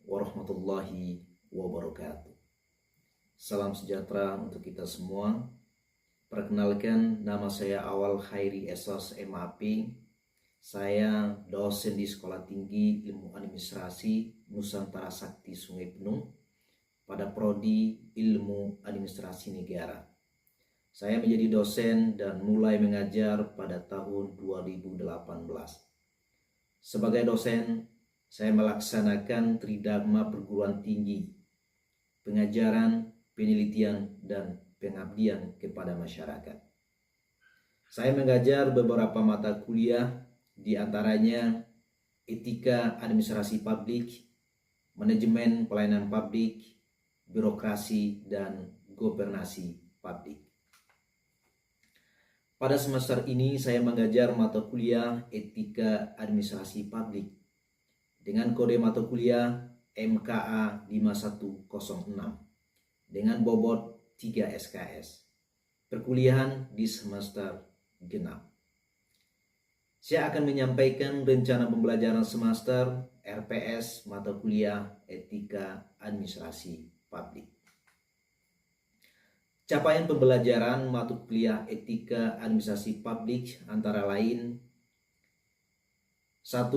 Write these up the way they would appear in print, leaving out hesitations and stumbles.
warahmatullahi wabarakatuh. Salam sejahtera untuk kita semua. Perkenalkan, nama saya Awal Khairi Esos MAP. Saya dosen di Sekolah Tinggi Ilmu Administrasi Nusantara Sakti Sungai Penuh pada Prodi Ilmu Administrasi Negara. Saya menjadi dosen dan mulai mengajar pada tahun 2018. Sebagai dosen, saya melaksanakan tridharma perguruan tinggi, pengajaran, penelitian, dan pengabdian kepada masyarakat. Saya mengajar beberapa mata kuliah, di antaranya etika administrasi publik, manajemen pelayanan publik, birokrasi, dan governasi publik. Pada semester ini saya mengajar mata kuliah etika administrasi publik dengan kode mata kuliah MKA 5106 dengan bobot 3 SKS. Perkuliahan di semester genap. Saya akan menyampaikan rencana pembelajaran semester RPS mata kuliah etika administrasi publik. Capaian pembelajaran mata kuliah etika administrasi publik antara lain: 1.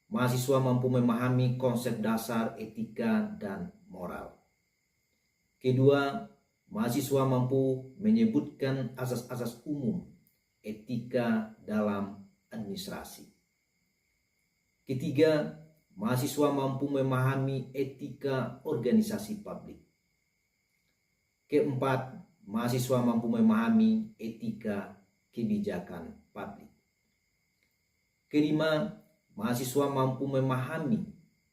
Mahasiswa mampu memahami konsep dasar etika dan moral. Kedua, mahasiswa mampu menyebutkan asas-asas umum etika dalam administrasi. Ketiga, mahasiswa mampu memahami etika organisasi publik. Keempat, mahasiswa mampu memahami etika kebijakan publik. Kelima, mahasiswa mampu memahami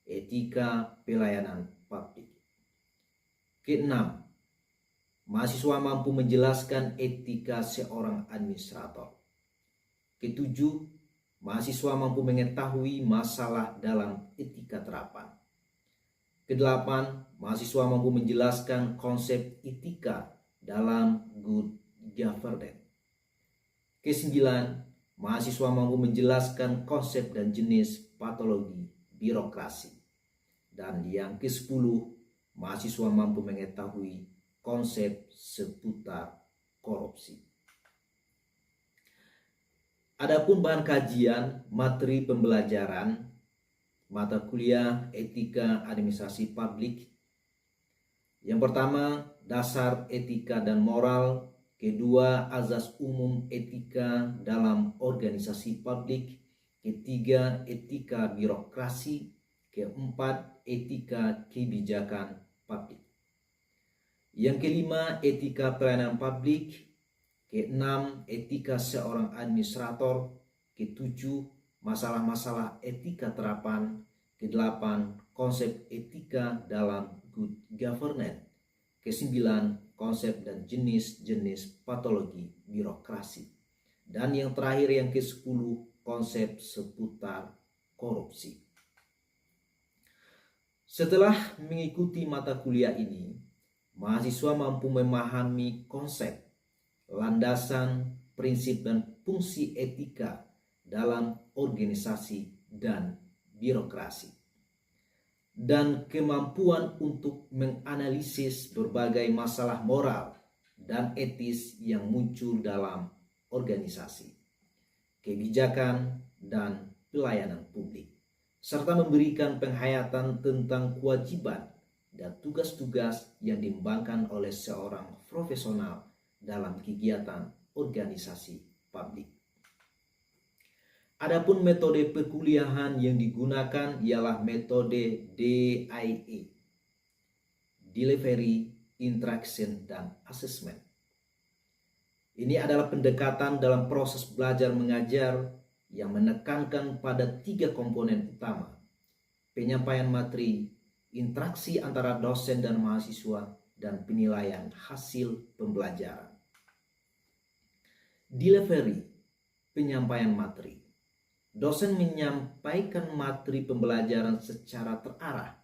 etika pelayanan publik. Keenam, mahasiswa mampu menjelaskan etika seorang administrator. Ketujuh, mahasiswa mampu mengetahui masalah dalam etika terapan. Kedelapan, mahasiswa mampu menjelaskan konsep etika dalam good governance. Kesembilan, mahasiswa mampu menjelaskan konsep dan jenis patologi birokrasi. Dan yang ke-10, mahasiswa mampu mengetahui konsep seputar korupsi. Adapun bahan kajian materi pembelajaran mata kuliah etika administrasi publik. Yang pertama, dasar etika dan moral. Kedua, azas umum etika dalam organisasi publik. Ketiga, etika birokrasi. Keempat, etika kebijakan publik. Yang kelima, etika pelayanan publik. Keenam, etika seorang administrator. Ketujuh, masalah-masalah etika terapan. Kedelapan, konsep etika dalam good governance. Kesembilan, konsep dan jenis-jenis patologi birokrasi. Dan yang terakhir, yang ke-10, konsep seputar korupsi. Setelah mengikuti mata kuliah ini, mahasiswa mampu memahami konsep, landasan, prinsip, dan fungsi etika dalam organisasi dan birokrasi, dan kemampuan untuk menganalisis berbagai masalah moral dan etis yang muncul dalam organisasi, kebijakan, dan pelayanan publik, serta memberikan penghayatan tentang kewajiban dan tugas-tugas yang diembankan oleh seorang profesional dalam kegiatan organisasi publik. Adapun metode perkuliahan yang digunakan ialah metode DIE, Delivery, Interaction, dan Assessment. Ini adalah pendekatan dalam proses belajar mengajar yang menekankan pada 3 komponen utama: penyampaian materi, interaksi antara dosen dan mahasiswa, dan penilaian hasil pembelajaran. Delivery, penyampaian materi. Dosen menyampaikan materi pembelajaran secara terarah,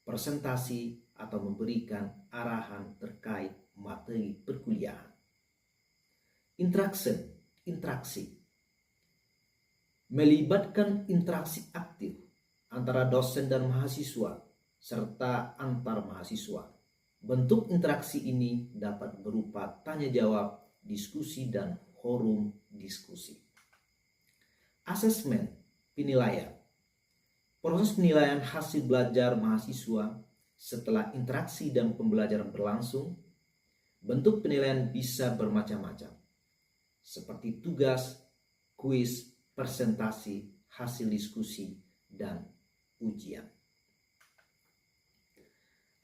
presentasi, atau memberikan arahan terkait materi perkuliahan. Interaction, interaksi. Melibatkan interaksi aktif antara dosen dan mahasiswa serta antar mahasiswa. Bentuk interaksi ini dapat berupa tanya jawab, diskusi, dan forum diskusi. Asesmen penilaian. Proses penilaian hasil belajar mahasiswa setelah interaksi dan pembelajaran berlangsung. Bentuk penilaian bisa bermacam-macam, seperti tugas, kuis, presentasi, hasil diskusi, dan ujian.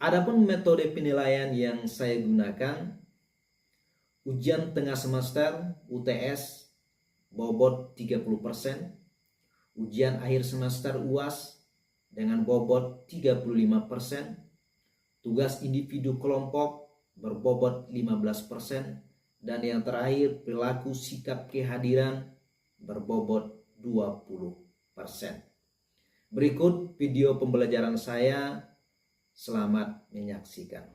Adapun metode penilaian yang saya gunakan, ujian tengah semester UTS bobot 30%, ujian akhir semester UAS dengan bobot 35%, tugas individu kelompok berbobot 15%, dan yang terakhir perilaku sikap kehadiran berbobot 20%. Berikut video pembelajaran saya. Selamat menyaksikan.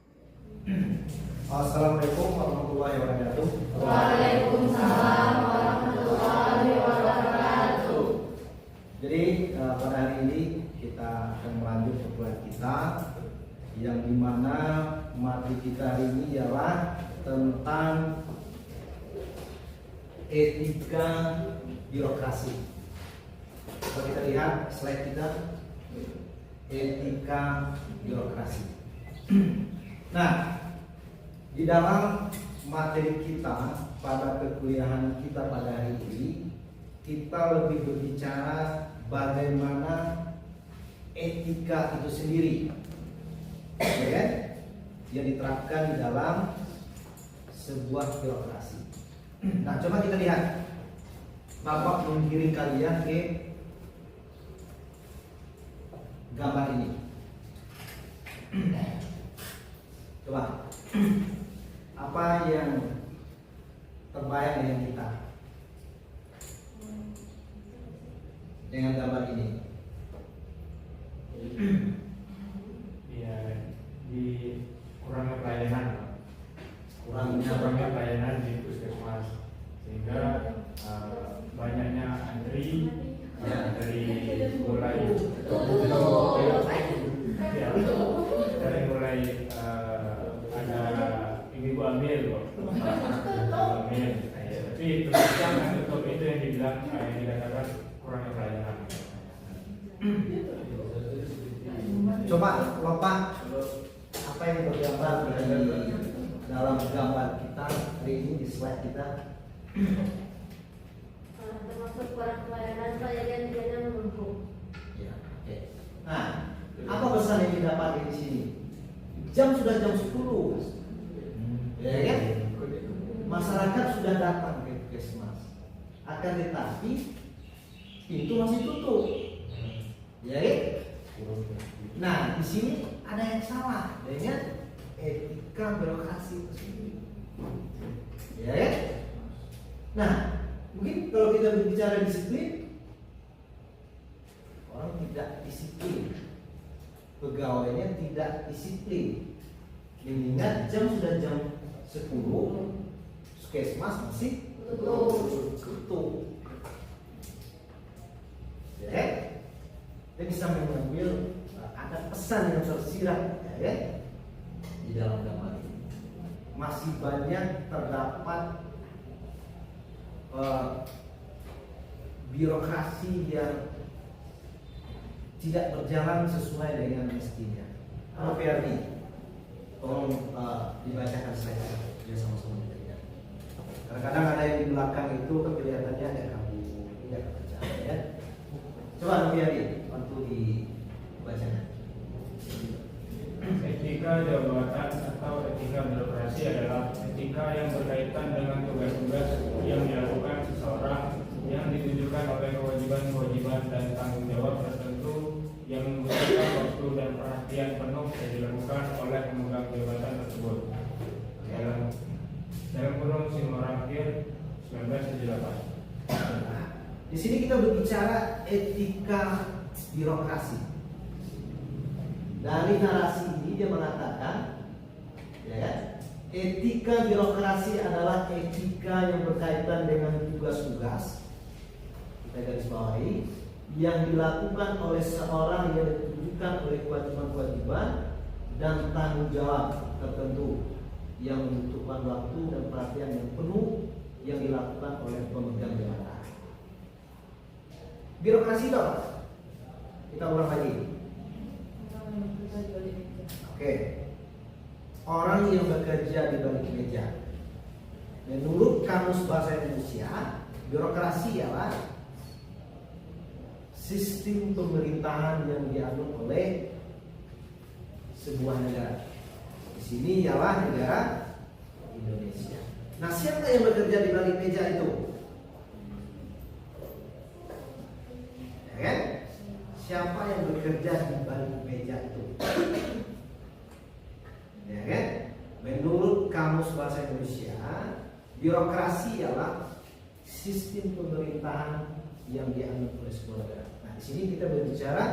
Assalamualaikum warahmatullahi wabarakatuh. Waalaikumsalam warahmatullahi wabarakatuh. Jadi pada hari ini kita akan melanjut perkuliahan kita, yang dimana materi kita hari ini ialah tentang etika birokrasi. Kalau kita lihat slide kita, etika birokrasi. Nah, di dalam materi kita pada perkuliahan kita pada hari ini, kita lebih berbicara bagaimana etika itu sendiri, ya, yang diterapkan di dalam sebuah birokrasi. Nah, coba kita lihat. Bapak mengirim kalian ke gambar ini. Coba, apa yang terbayang dengan kita dengan gambar ini? Ya, di kurangnya pelayanan, Kurangnya pelayanan di puskesmas, sehingga banyaknya antri Ya. dari mulai dari mulai ada ibu ambil kok, ambil. Tapi terusnya untuk itu yang dibilang yang dikatakan kurangnya pelayanan. Coba Bapak, apa yang tergambar di dalam gambar kita hari ini di slide kita? Termasuk kurang pelayanan pelayanan yang menumpuk. Ya, oke. Nah, apa pesan yang didapat di sini? Jam sudah jam 10. Ya kan? Masyarakat sudah datang ke puskesmas. Akan tetapi pintu masih tutup. Ya kan? Nah, di sini ada yang salah dengan etika birokrasi itu sendiri. Ya kan? Nah, mungkin kalau kita berbicara disiplin, orang tidak disiplin, pegawainya tidak disiplin, mengingat jam sudah jam 10, puskesmas masih tutup. Ya, kita bisa mengambil ada pesan yang tersirat, ya, di dalam gambar ini. Masih banyak terdapat birokrasi yang tidak berjalan sesuai dengan mestinya. Pak Ferdi, tolong dibacakan saya biar sama-sama kita lihat. Kadang-kadang ada yang di belakang itu kan kelihatannya ada kabur, tidak kepercayaan, ya. Coba Pak Ferdi, bantu dibacakan. Etika jabatan atau etika birokrasi adalah etika yang berkaitan dengan tugas-tugas yang dilakukan seseorang yang ditujukan oleh kewajiban-kewajiban dan tanggung jawab tertentu yang membutuhkan waktu dan perhatian penuh yang dilakukan oleh pemegang jabatan tersebut. Dalam kurung Simorangkir 1978. Nah, di sini kita berbicara etika birokrasi. Dari narasi ini dia mengatakan, ya, etika birokrasi adalah etika yang berkaitan dengan tugas-tugas. Kita garis bawahi yang dilakukan oleh seorang yang ditujukan oleh kewajiban-kewajiban dan tanggung jawab tertentu yang membutuhkan waktu dan perhatian yang penuh yang dilakukan oleh pemegang jabatan. Birokrasi itu apa? Kita ulang lagi. Oke. Orang yang bekerja di balik meja. Menurut Kamus Bahasa Indonesia, birokrasi ialah sistem pemerintahan yang dianut oleh sebuah negara. Di sini ialah negara Indonesia. Nah, siapa yang bekerja di balik meja itu? Ya kan? Siapa yang bekerja di balik meja itu? Ya kan? Menurut Kamus Bahasa Indonesia, birokrasi ialah sistem pemerintahan yang dianut oleh sebuah negara. Nah, di sini kita berbicara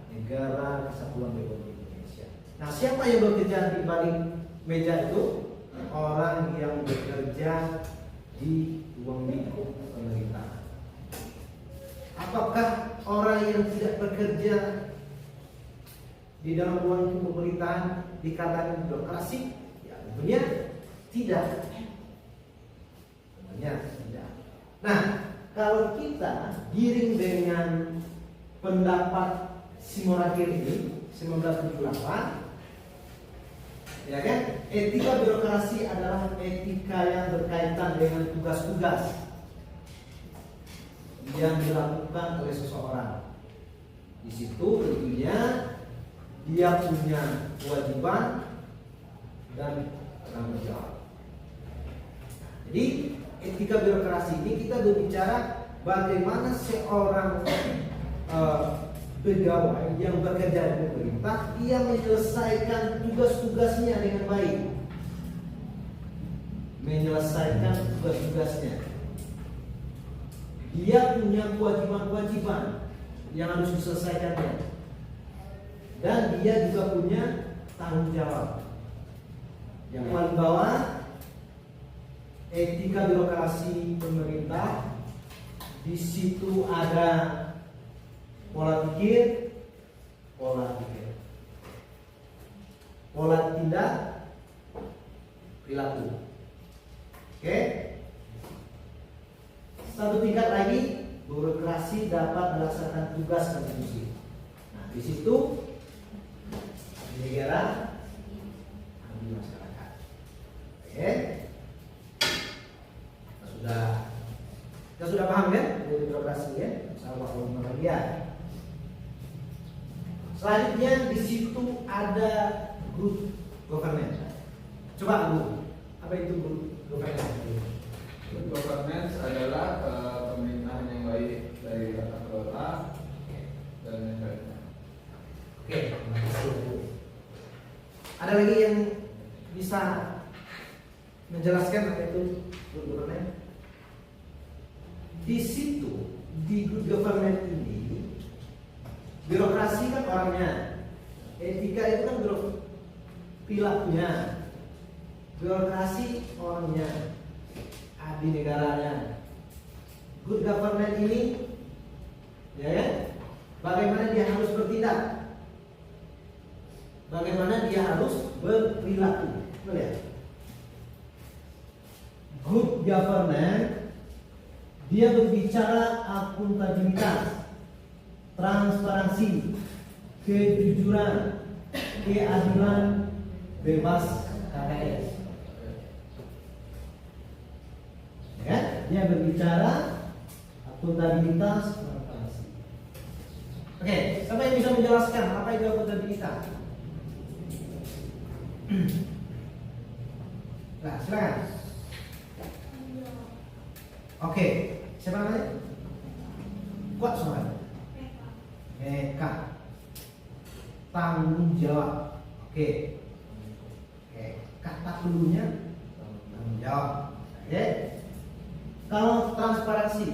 negara Kesatuan Republik Indonesia. Nah, siapa yang bekerja di balik meja itu? Orang yang bekerja di ruang lingkup pemerintahan. Apakah orang yang tidak bekerja di dalam ruang lingkup pemerintahan dikatakan birokrasi? Ya, tentunya tidak. Tentunya tidak. Nah, kalau kita giring dengan pendapat Simorakhir ini 1978, ya kan? Etika birokrasi adalah etika yang berkaitan dengan tugas-tugas yang dilakukan oleh seseorang. Di situ tentunya dia punya kewajiban dan tanggung jawab. Jadi etika birokrasi ini kita berbicara bagaimana seorang pegawai yang bekerja di pemerintah ia menyelesaikan tugas-tugasnya dengan baik. Menyelesaikan tugas-tugasnya. Dia punya kewajiban-kewajiban yang harus diselesaikannya. Dan dia juga punya tanggung jawab. Yang paling bawah etika birokrasi pemerintah. Di situ ada pola pikir, pola tindak, perilaku. Oke. Satu tingkat lagi, birokrasi dapat melaksanakan tugas dan fungsi. Nah, di situ negara di masyarakat. Oke. Kita sudah paham kan dari birokrasi ya? Sama lagi ya. Selanjutnya di situ ada good governance. Coba Bu, apa itu good governance? Good governance adalah pemerintahan yang baik dari tata kelola dan lain-lainnya. Oke, terima kasih Bu. Ada lagi yang bisa menjelaskan apa itu good governance? Di situ di good governance ini birokrasi kan orangnya, etika itu kan perilakunya, birokrasi orangnya, abdi negaranya. Good governance ini, ya kan? Bagaimana dia harus bertindak, bagaimana dia harus berperilaku, melihat. Good governance dia berbicara akuntabilitas, transparansi, kejujuran, keadilan, bebas KKS. Ya, dia berbicara akuntabilitas, transparansi. Oke, siapa yang bisa menjelaskan apa itu akuntabilitas? Nah, silakan. Oke, siapa namanya? Kuat suaranya. Eka. Tanggung jawab. Oke. Kata dulunya tanggung jawab. Oke. Kalau transparansi,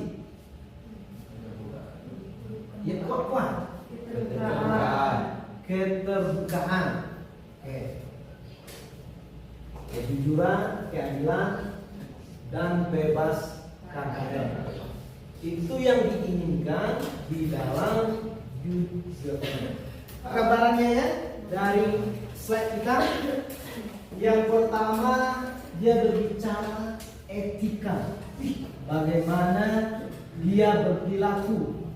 ya kuat. Keterbukaan. Oke. Kejujuran, keadilan, dan bebas KKS. Itu yang diinginkan di dalam good government. Gambarannya ya dari slide kita. Yang pertama dia berbicara etika, bagaimana dia berperilaku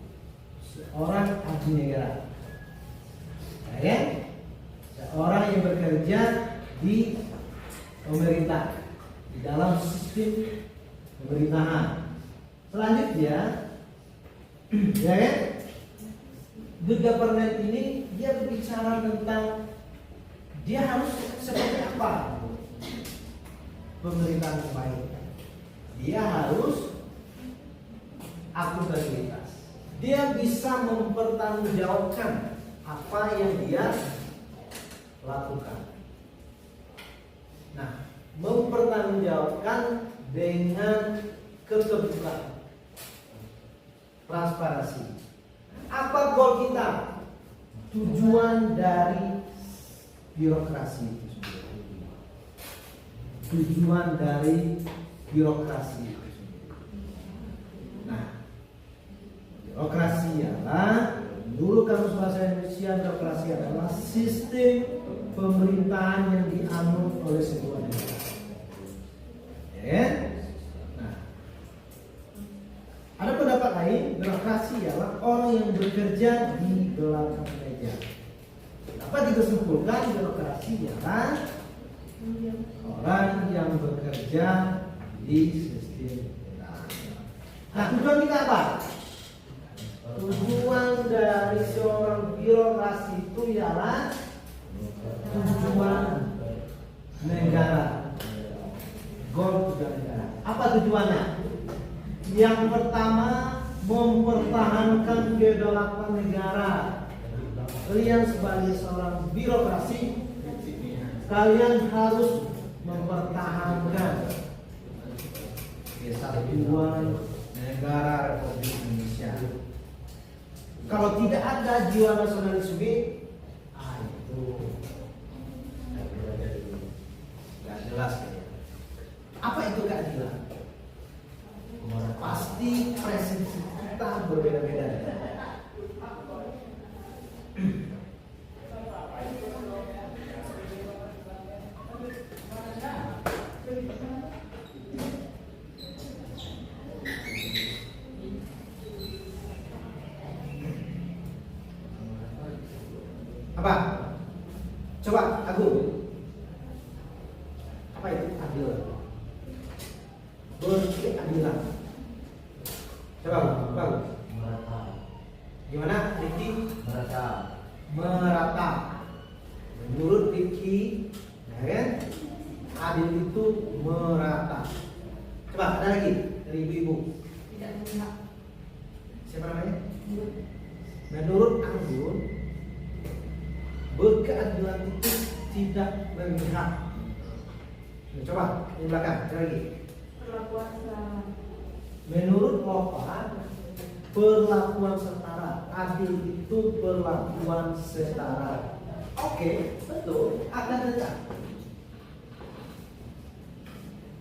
seorang abdi negara, ya, seorang yang bekerja di pemerintah, di dalam sistem pemerintahan. Selanjutnya, ya, good governance ini dia berbicara tentang dia harus seperti apa pemerintahan yang baik. Dia harus akuntabilitas. Dia bisa mempertanggungjawabkan apa yang dia lakukan. Nah, mempertanggungjawabkan dengan keterbukaan, transparansi. Apa goal kita? Tujuan dari birokrasi itu sendiri. Tujuan dari birokrasi itu sendiri. Nah, birokrasi adalah, menurut Kamus Bahasa Indonesia, birokrasi adalah sistem pemerintahan yang dianut oleh sebuah negara. Ya. Nah, ada pendapat lain, birokrasi adalah orang yang bekerja di belakang meja. Dapat disimpulkan birokrasi adalah orang yang bekerja di sistem negara. Nah, tujuan kita apa? Tujuan dari seorang birokrasi itu ialah tujuan negara. Goal tujuan negara. Apa tujuannya? Yang pertama, mempertahankan kedaulatan negara. Kalian sebagai seorang birokrasi, kalian harus mempertahankan kesatuan negara Republik Indonesia. Kalau tidak ada jiwa nasionalisme, itu nggak jelas. Apa itu keadilan? Pasti persepsi kita berbeda-beda. Apa? Coba Agung. Apa itu adil? Berkeadilan. Coba Bang. Merata. Gimana Riki? Merata. Merata. Menurut Riki, ya kan? Adil itu merata. Coba ada lagi dari ibu-ibu. Tidak memihak. Siapa namanya? Menurut Anggun, berkeadilan itu tidak memihak. Coba di belakang, ada lagi. Perlakuan sama. Menurut Lopan, perlakuan setara. Adil itu perlakuan setara. Oke, betul. Akan tetapi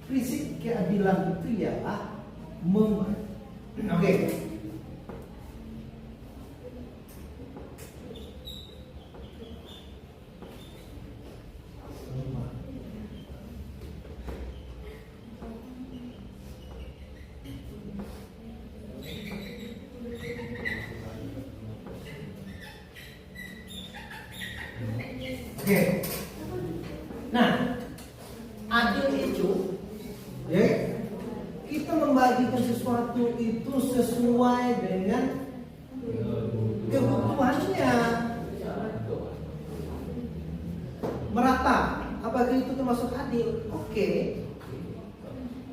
prinsip keadilan itu ialah Oke. Oke. Nah, adil itu, ya, kita membagikan sesuatu itu sesuai dengan kebutuhannya. Merata, apakah itu termasuk adil? Oke.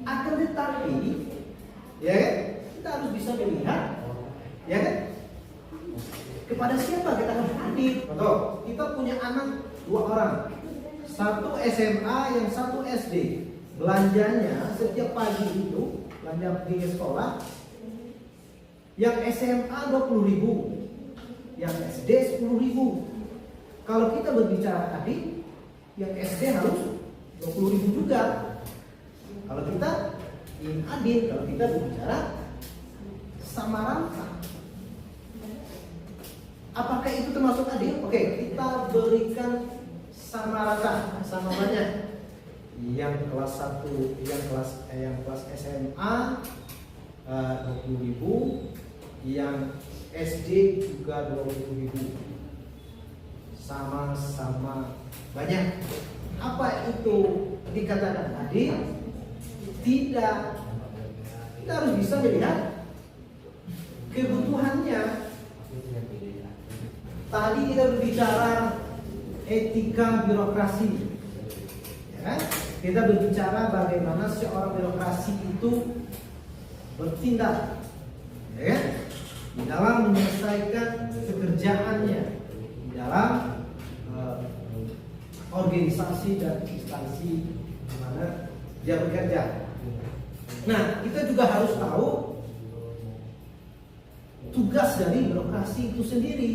Akan tetapi, ya, kita harus bisa melihat, ya kan? Kepada siapa kita harus adil? Contoh, kita punya anak 2 orang, satu SMA, yang satu SD. Belanjanya setiap pagi itu belanja di sekolah, yang SMA 20.000, yang SD 10.000. Kalau kita berbicara adil, yang SD harus 20.000 juga. Kalau kita ingin adil, kalau kita berbicara samaransa. Apakah itu termasuk adil? Oke, kita berikan sama rata, sama banyak. Yang kelas 1, yang kelas SMA 20.000, yang SD juga 20.000. Sama-sama banyak. Apa itu dikatakan adil? Tidak. Kita harus bisa melihat kebutuhannya. Tadi kita berbicara etika birokrasi, ya kan? Kita berbicara bagaimana seorang birokrasi itu bertindak, ya kan? Di dalam menyelesaikan pekerjaannya, di dalam organisasi dan instansi di mana dia bekerja. Nah, kita juga harus tahu tugas dari birokrasi itu sendiri.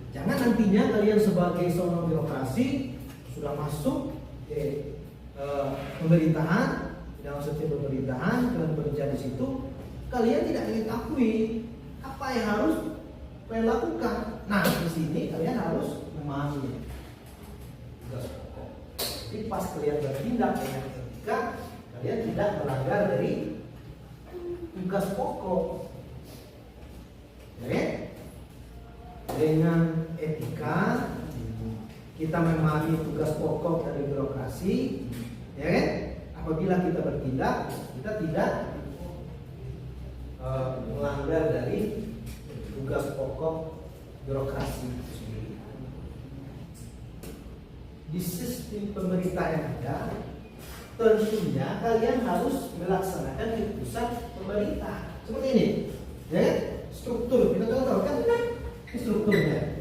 Jangan nantinya kalian sebagai seorang birokrasi sudah masuk ke pemerintahan, dalam setiap pemerintahan kalian bekerja di situ, kalian tidak mengetahui apa yang harus kalian lakukan. Nah, di sini kalian harus memahami tugas pokok. Jadi pas kalian bertindak dengan etika, kalian tidak melanggar dari tugas pokok. Oke? Dengan etika kita memahami tugas pokok dari birokrasi, ya kan? Apabila kita bertindak, kita tidak melanggar dari tugas pokok birokrasi itu sendiri. Di sistem pemerintah yang ada, tentunya kalian harus melaksanakan keputusan pemerintah seperti ini, ya kan? Struktur kita tahu kan? Strukturnya.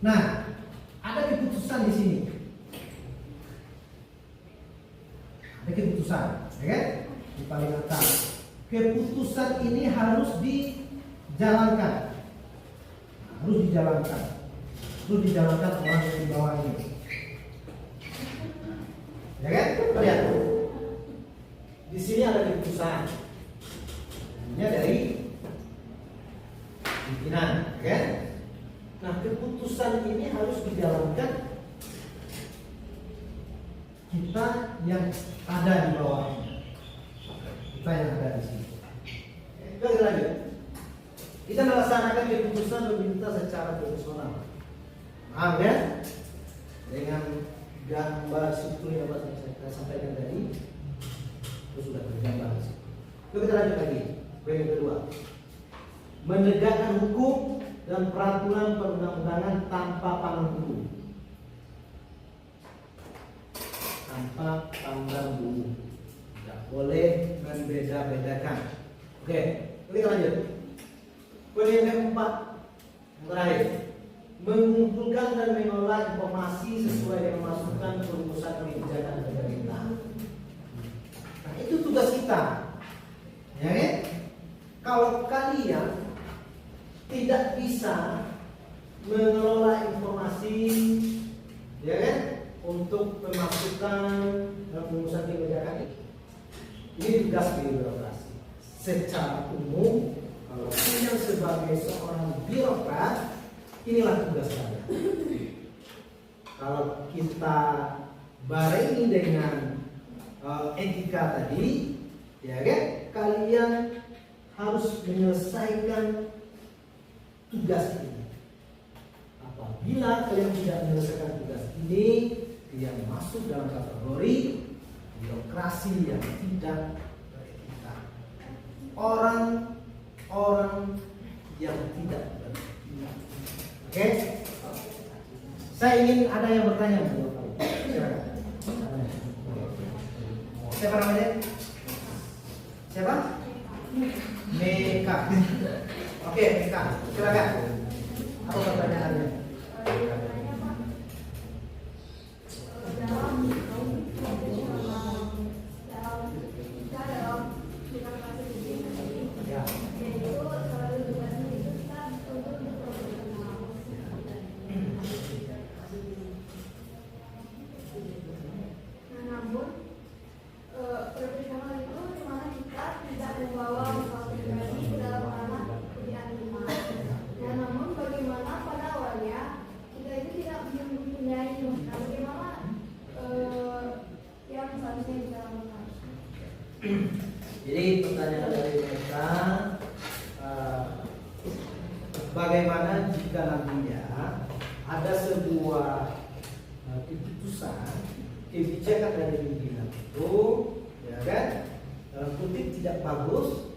Nah, ada keputusan di sini. Ada keputusan, ya kan? Di paling atas. Keputusan ini harus dijalankan. Harus dijalankan. Harus dijalankan orang yang di bawah ini. Ya kan? Lihat. Di sini ada keputusan. Ini dari pimpinan, kan? Nah, keputusan ini harus dijalankan kita yang ada di bawahnya. Kita yang ada di sini. Kita lagi. Kita melaksanakan keputusan pemerintah secara profesional. Paham kan? Dengan gambar struktur yang saya sampaikan tadi. Itu sudah tergambar. Yuk kita lanjut lagi. Poin yang kedua, menegakkan hukum dan peraturan perundang-undangan tanpa pandang bulu. Tanpa pandang bulu. Tidak boleh membeda-bedakan. Oke, kita lanjut. Poin yang keempat, yang terakhir, mengumpulkan dan mengolah informasi sesuai dengan masukan perumusan kebijakan pemerintah. Itu tugas kita, ya kan? Kalau kalian tidak bisa mengelola informasi, ya kan, untuk pemasukan dan perumusan kebijakan ini tugas birokrasi. Secara umum, kalau kalian sebagai seorang birokrat, inilah tugas kalian. Kalau kita barengi dengan etika tadi, ya kan? Kalian harus menyelesaikan tugas ini. Apabila kalian tidak menyelesaikan tugas ini, kalian masuk dalam kategori birokrasi yang tidak beretika. Orang yang tidak beretika. Oke? Saya ingin ada yang bertanya. Silakan. Siapa namanya? Siapa? Meka. Oke, Meka. Silakan. Apa pertanyaannya? Jadi pertanyaan dari mereka, bagaimana jika nantinya ada sebuah keputusan kebijakan dari pimpinan itu, ya kan, dalam kutip tidak bagus,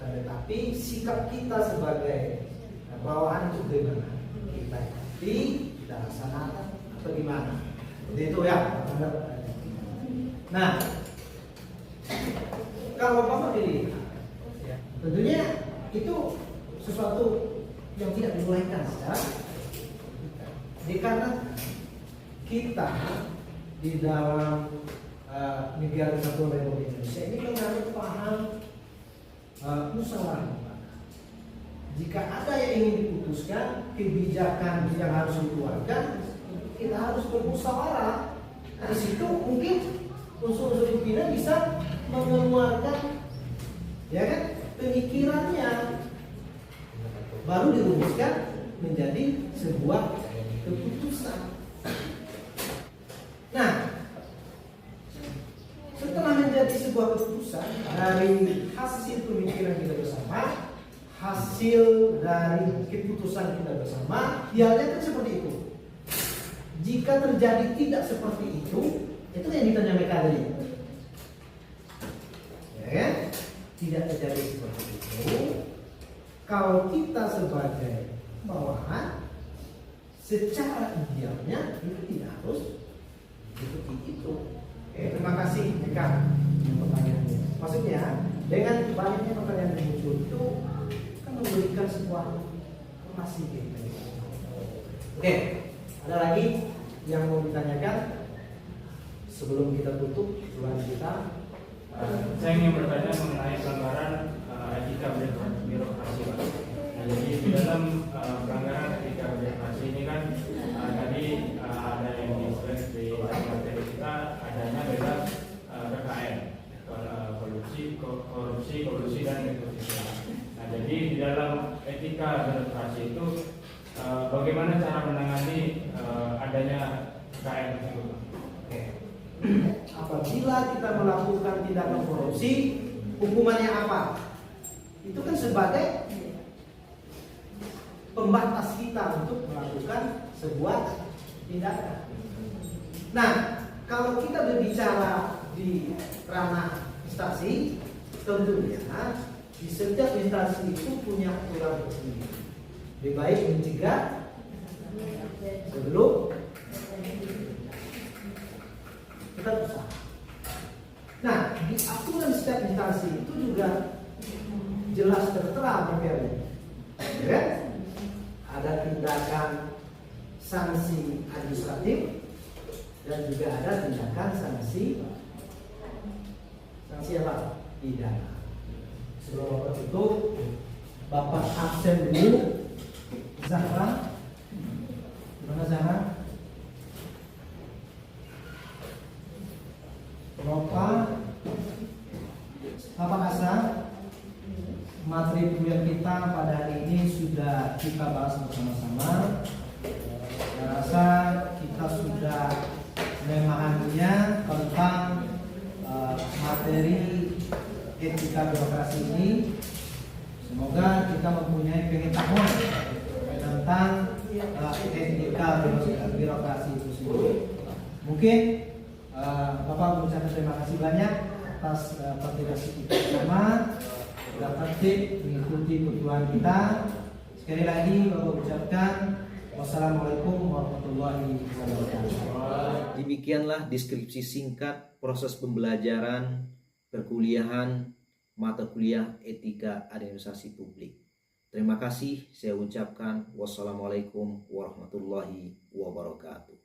tetapi sikap kita sebagai bawahan itu bagaimana? Kita ikuti, kita laksanakan atau gimana? Seperti itu ya. Nah, kalau Bapak dilihat, ya, tentunya itu sesuatu yang tidak dibolehkan secara dikarenakan kita di dalam negara Kesatuan Republik Indonesia ini menganut paham musyawarah mufakat. Jika ada yang ingin diputuskan kebijakan yang harus dikeluarkan, kita harus bermusyawarah. Nah, di situ mungkin unsur-unsur pimpinan bisa mengeluarkan, ya kan, pemikirannya, baru dirumuskan menjadi sebuah keputusan. Nah, setelah menjadi sebuah keputusan dari hasil pemikiran kita bersama, hasil dari keputusan kita bersama, dialnya kan seperti itu. Jika terjadi tidak seperti itu yang ditanya mereka tadi. Ya kan? Tidak terjadi seperti itu. Kalau kita sebagai bawahan, secara idealnya itu tidak harus seperti itu. Terima kasih Eka pertanyaannya. Maksudnya dengan banyaknya pertanyaan yang muncul itu kan memberikan sebuah informasi gitu. Oke, ada lagi yang mau ditanyakan sebelum kita tutup ruang kita? Saya ingin bertanya mengenai pelanggaran etika birokrasi, Pak. Nah, jadi di dalam pelanggaran etika birokrasi ini kan tadi ada yang di materi kita, adanya adalah KKN, korupsi dan nepotisme. Nah, jadi di dalam etika birokrasi itu bagaimana cara menangani adanya KKN tersebut? Oke. Apabila kita melakukan tindakan korupsi, hukumannya apa? Itu kan sebagai pembatas kita untuk melakukan sebuah tindakan. Nah, kalau kita berbicara di ranah instansi, tentunya di setiap instansi itu punya aturan tersendiri. Lebih baik mencegah sebelum kita berusaha. Nah, di aturan setiap instansi itu juga jelas tertera materinya. Ya, ada tindakan sanksi administratif dan juga ada tindakan sanksi apa? Pidana. Sebelum Bapak tutup, Bapak absen dulu. Zahra, gimana Zahra? Bapak, Bapak Asa, materi kuliah kita pada hari ini sudah kita bahas bersama-sama. Saya rasa kita sudah memahaminya tentang materi etika birokrasi ini. Semoga kita mempunyai pengetahuan tentang etika birokrasi itu sendiri. Mungkin Bapak mengucapkan terima kasih banyak atas partisipasi kita bersama, sudah tertib mengikuti kebutuhan kita. Sekali lagi Bapak ucapkan wassalamualaikum warahmatullahi wabarakatuh. Demikianlah deskripsi singkat proses pembelajaran perkuliahan mata kuliah etika administrasi publik. Terima kasih, saya ucapkan wassalamualaikum warahmatullahi wabarakatuh.